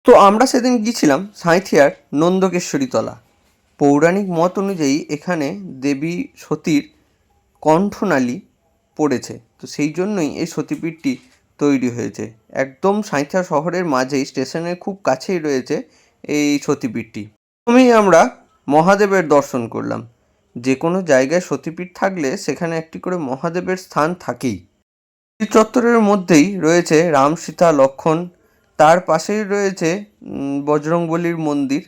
তো আমরা সেদিন গিয়েছিলাম সাঁইথিয়ার নন্দকেশ্বরী তলা। পৌরাণিক মত অনুযায়ী এখানে দেবী সতীর কণ্ঠনালী পড়েছে, তো সেই জন্যই এই সতীপীঠটি তৈরি হয়েছে। একদম সাঁইথিয়া শহরের মাঝেই, স্টেশনের খুব কাছেই রয়েছে এই সতীপীঠটি। প্রথমেই আমরা মহাদেবের দর্শন করলাম। যে কোনো জায়গায় সতীপীঠ থাকলে সেখানে একটি করে মহাদেবের স্থান থাকেই। এই চত্বরের মধ্যেই রয়েছে রাম, সীতা, লক্ষ্মণ, তার পাশেই রয়েছে বজরংবলীর মন্দির,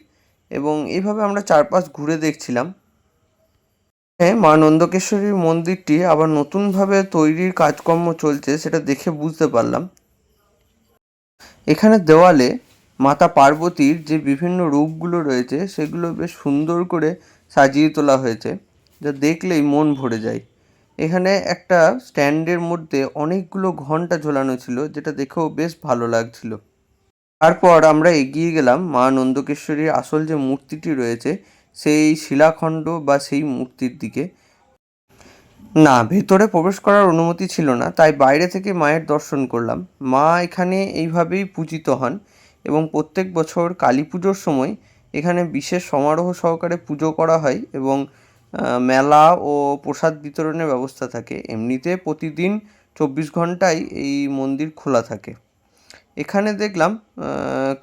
এবং এইভাবে আমরা চারপাশ ঘুরে দেখছিলাম। হ্যাঁ, মা নন্দকেশ্বরীর মন্দিরটি আবার নতুনভাবে তৈরির কাজকর্ম চলছে, সেটা দেখে বুঝতে পারলাম। এখানে দেওয়ালে মাতা পার্বতীর যে বিভিন্ন রূপগুলো রয়েছে সেগুলো বেশ সুন্দর করে সাজিয়ে তোলা হয়েছে, যা দেখলেই মন ভরে যায়। এখানে একটা স্ট্যান্ডের মধ্যে অনেকগুলো ঘন্টা ঝোলানো ছিল, যেটা দেখেও বেশ ভালো লাগছিল। তারপর আমরা এগিয়ে গেলাম মা নন্দকেশ্বরীর আসল যে মূর্তিটি রয়েছে সেই শিলাখণ্ড বা সেই মূর্তির দিকে। না, ভেতরে প্রবেশ করার অনুমতি ছিল না, তাই বাইরে থেকে মায়ের দর্শন করলাম। মা এখানে এইভাবেই পূজিত হন, এবং প্রত্যেক বছর কালী পুজোর সময় এখানে বিশেষ সমারোহ সহকারে পুজো করা হয়, এবং মেলা ও প্রসাদ বিতরণের ব্যবস্থা থাকে। এমনিতে প্রতিদিন 24 ঘন্টাই এই মন্দির খোলা থাকে। এখানে দেখলাম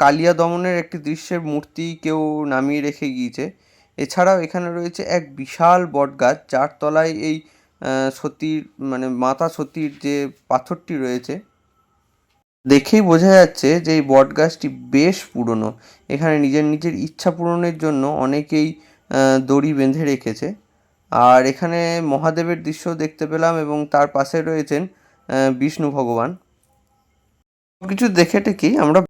কালিয়া দমনের একটি দৃশ্যের মূর্তি কেউ নামিয়ে রেখে গিয়েছে। এছাড়াও এখানে রয়েছে এক বিশাল বটগাছ, যার তলায় এই সতীর মানে মাতা সতীর যে পাথরটি রয়েছে, দেখেই বোঝা যাচ্ছে যে এই বটগাছটি বেশ পুরনো। এখানে নিজের ইচ্ছা পূরণের জন্য অনেকেই দড়ি বেঁধে রেখেছে। আর এখানে মহাদেবের দৃশ্য দেখতে পেলাম, এবং তার পাশে রয়েছেন বিষ্ণু ভগবান। সবকিছু দেখে টেকেই আমরা